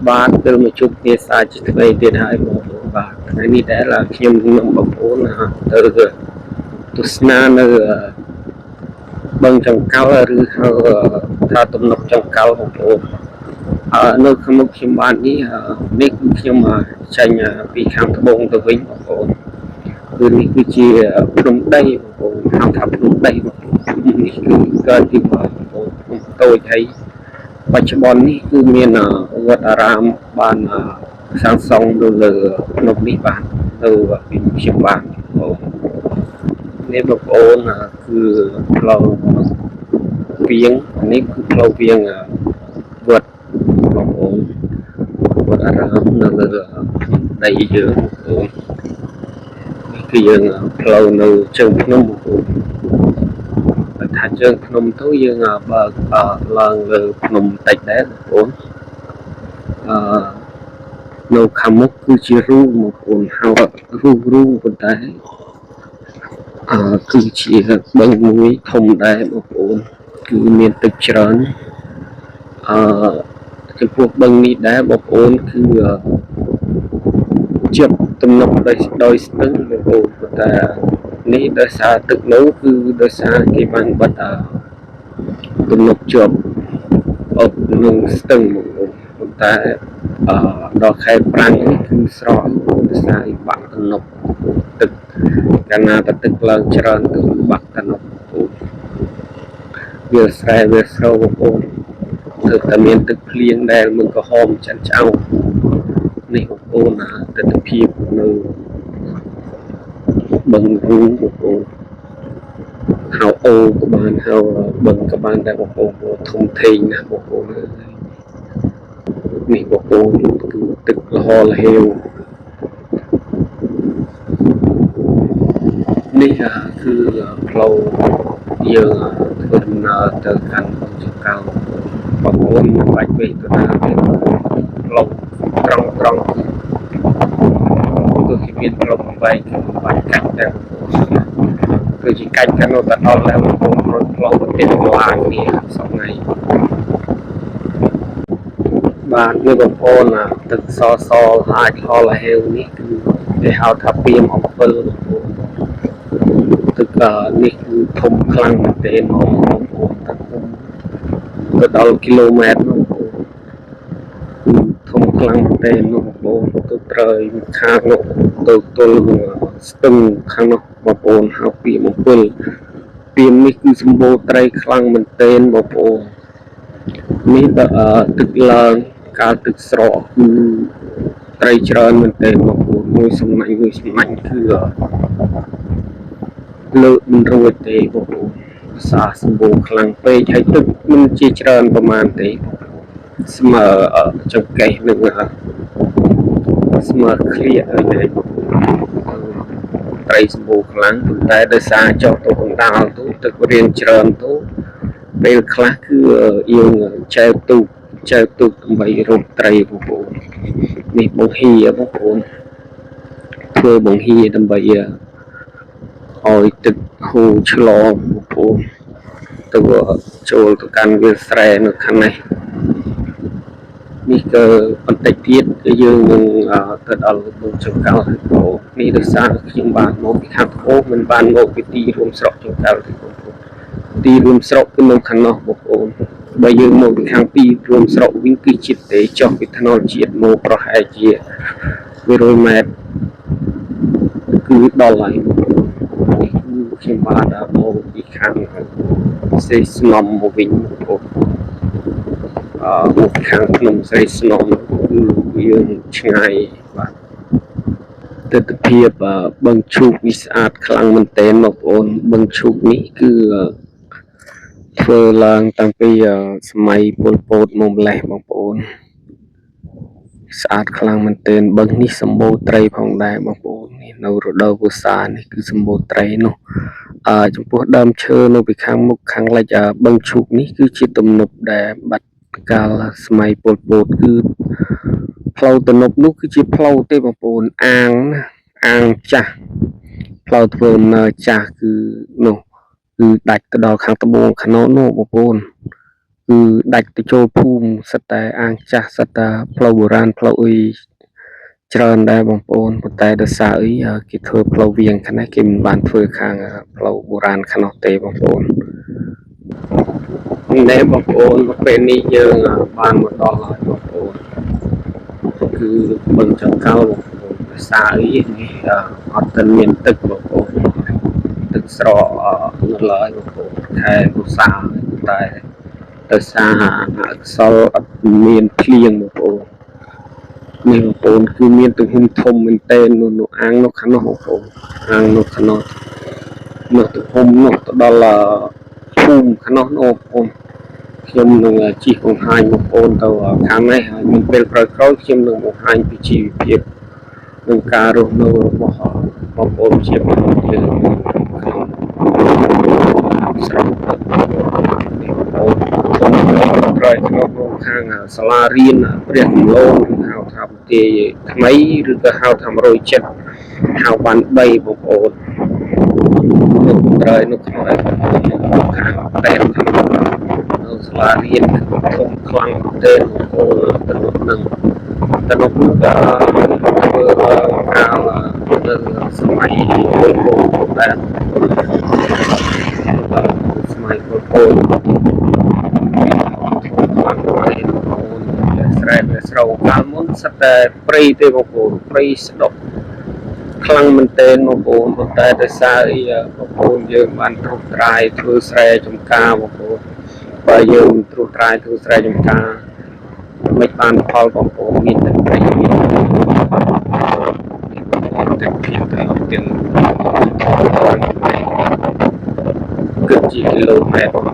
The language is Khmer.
បាទទើបមកជួបគ្នាសាជាថ្មីទៀតហើយបងប្អូនបាទថ្ងៃនេះដែរខ្ញុំនឹងបងប្អូនទៅទស្សនានៅបឹងចង្កោលឬហៅថាទំនប់ចង្កោលបងប្អូននៅខាងមុខខ្ញុំបាទនេះគឺខ្ញុំចេញពីខាងត្បូងទៅវិញបងប្អូនគឺនេះគឺជាភ្នំដីបងប្អូនហៅថាភ្នំដីបងប្អូននេះគឺកើតពីបងប្អូនតូចហើយបច្ចុប្បន្ននេះគឺមានវត្តអារាមបានសាងសង់នៅលើភ្នំនេះបាននៅពីខ្ញុំបានបងនេះបងប្អូនគឺផ្លូវវាងនេះគឺផ្លូវវាងវត្តបងប្អូនវត្តអារាមនៅលើដីយើងបងប្អូននេះគឺយើងផ្លូវនៅជើងភ្នំបងប្អូនថាជើងភ្នំទៅយើងបើកឡើងលើភ្នំតិចដែរបងប្អូននៅខាងមុខគឺជារូងបងប្អូនហៅរូងប៉ុន្តែគឺជាបឹងមួយធំដែរបងប្អូនគឺមានទឹកច្រើនចំពោះបឹងនេះដែរបងប្អូនគឺជាប់ទំនប់ដោយស្ទឹងបងប្អូនប៉ុន្តែនេះដោយសារទឹកនោះគឺដោយសារគេបានបិទទំនប់ជាប់អបនឹងស្ទឹងបងប្អូនប៉ុន្តែដល់ខែប្រាំងនេះគឺស្រកដោយសារបាក់ទំនប់ទឹកកាលណាទឹកឡើងច្រើនគឺបាក់ទំនប់វាស្រែវាស្រូវបងប្អូនគឺតែមានទឹកភ្លៀងដែលមិនក្រហមចិនឆ្អោនេះបងប្អូនទិដ្ឋភាពនៅបឹងរូងបងប្អូនហៅអូក៏បានហៅបឹងក៏បានដែរបងប្អូនធំធេងណាស់បងប្អូននេះបងប្អូនគឺទឹកលហលហេវនេះគឺផ្លូវយើងធ្វើដំណើរទៅកាន់ចង្កោបងប្អូនមិនបាច់ពេកទៅណាទេផ្លូវត្រង់គឺមានផ្លូវបែកគឺបាច់កាច់តែគឺជាកាច់កាន់នៅតែដល់แล้วបងប្អូនរត់ផ្លូវទៅទៀតឡើងនេះសប្ងៃបាទនេះបងប្អូនទឹកសអាចហលហេវនេះគឺគេហៅថាពីមអំពិលទឹកនេះគឺធំខ្លាំងមែនទែនបងប្អូនទៅដល់គីឡូម៉ែត្របងប្អូនធំខ្លាំងមែនទែនបងប្អូនទៅត្រូវខាងនោះទៅទល់ស្ទឹងខាងនោះបងប្អូនហៅពីមអំពិលពីនេះគឺសម្បូរត្រីខ្លាំងមែនទែនបងប្អូននេះទឹកឡើងកាលទឹកស្រកគឺត្រីច្រើនមែនទែនបងប្អូនមួយសំណាញ់គឺលើកមិនរួចទេបងប្អូនសាសម្បូរខ្លាំងពេកហើយទឹកមិនជាច្រើនប្រមាណទេស្មើចង្កេះនឹងស្មើឃ្លៀកហើយទេត្រីសម្បូរខ្លាំងប៉ុន្តែដោយសារចុះទៅកណ្ដាលទៅទឹករៀងច្រើនទៅពេលខ្លះគឺយើងចែកទូកដើម្បីរកត្រីបងប្អូននេះបង្ហៀបងប្អូនធ្វើបង្ហៀដើម្បីឲ្យទឹកហូរឆ្លងបងប្អូនទៅចូលទៅកាន់វាលស្រែនៅខាងនេះនេះក៏បន្តិចទៀតគឺយើងនឹងទៅដល់បឹងចង្កោបងប្អូននេះដោយសារខ្ញុំបានមកពីខាងត្បូងមិនបានមកពីទីរួមស្រុកចង្កោទេបងប្អូនទីរួមស្រុកគឺនៅខាងនោះបងប្អូនបើយើងមកពីខាងទីរួមស្រុកវិញគឺជាតិទេចុះពីថ្នល់ជាតិមកប្រហែលជា100ម៉ែត្រគឺដល់ហើយនេះគឺខ្ញុំបានមកពីខាងសេស្នំមកវិញបងប្អូនមកខាងក្នុងស្រីស្នំគឺយើងឆ្ងាយបាទទិដ្ឋភាពបឹងឈូកនេះស្អាតខ្លាំងមែនទែនបងប្អូនបឹងឈូកនេះគឺធ្វើឡើងតាំងពីសម័យពលពតមកម្លេះបងប្អូនស្អាតខ្លាំងមែនទែនបឹងនេះសម្បូរត្រីផងដែរបងប្អូននេះនៅរដូវវស្សានេះគឺសម្បូរត្រីនោះចំពោះដើមឈើនៅពីខាងមុខខាងលិចបឹងឈូកនេះគឺជាទំនប់ដែលបាត់កាលសម័យពលពតគឺផ្លូវទំនប់នោះគឺជាផ្លូវទេបងប្អូនអាងចាស់ផ្លូវធ្វើដំណើរចាស់គឺនោះគឺដាច់ទៅដល់ខាងត្បូងខាងនោះបងប្អូន គឺដាច់ទៅចូលភូមិសិតតែអាងចាស់សិតតែផ្លូវបុរាណផ្លូវអីច្រើនដែរបងប្អូនប៉ុន្តែដោយសារអីគេធ្វើផ្លូវវាងខាងនេះគេមិនបានធ្វើខាងផ្លូវបុរាណខាងនោះទេបងប្អូននេះបងប្អូនមកពេលនេះយើងបានមកដល់ហើយបងប្អូនគឺបឹងចង្កោបងប្អូនដោយសារអីនេះអត់ទាន់មានទឹកបងប្អូនទឹកស្រកនៅឡើយបងប្អូនខែឧស្សាហ៍តែដោយសារអក្សរអត់មានភ្លៀងបងប្អូននេះបងប្អូនគឺមានទំហំធំមែនទែននៅអាងនោះខាងនោះបងប្អូនអាងនោះខាងនោះនោះទំហំនោះទៅដល់ភូមិខាងនោះបងប្អូនខ្ញុំនឹងជិះបង្ហាញបងប្អូនទៅខាងនេះហើយមានពេលក្រោយៗខ្ញុំនឹងបង្ហាញពីជីវភាពនិងការរស់នៅរបស់បងប្អូនជាមនុស្សយើងក្នុងស្រុកនេះបងប្អូនខ្ញុំក្រោយក្នុងខាងសាលារៀនព្រះគំលងហៅថាបន្ទាយថ្មីឬក៏ហៅថា107ហៅបាន3បងប្អូននោះក្រោយនោះក្នុងខាងតែនៅសាលារៀនធំខ្លាំងទេបងប្អូនទៅនឹងទៅនោះក៏ធ្វើការនៅសម័យពលពតដែរសម័យពលពតស្រែវាស្រូវកាលមុនសិតតែព្រៃទេបងប្អូនព្រៃស្ដុកខ្លាំងមែនទែនបងប្អូនប៉ុន្តែដោយសារអីបងប្អូនយើងបានត្រួសត្រាយធ្វើស្រែចម្ការបងប្អូនបើយើងត្រួសត្រាយធ្វើស្រែចម្ការមិនបានផលបងប្អូនមានតែព្រៃមានតែភាពទៅទាំងគឺជាគីឡូម៉ែត្រ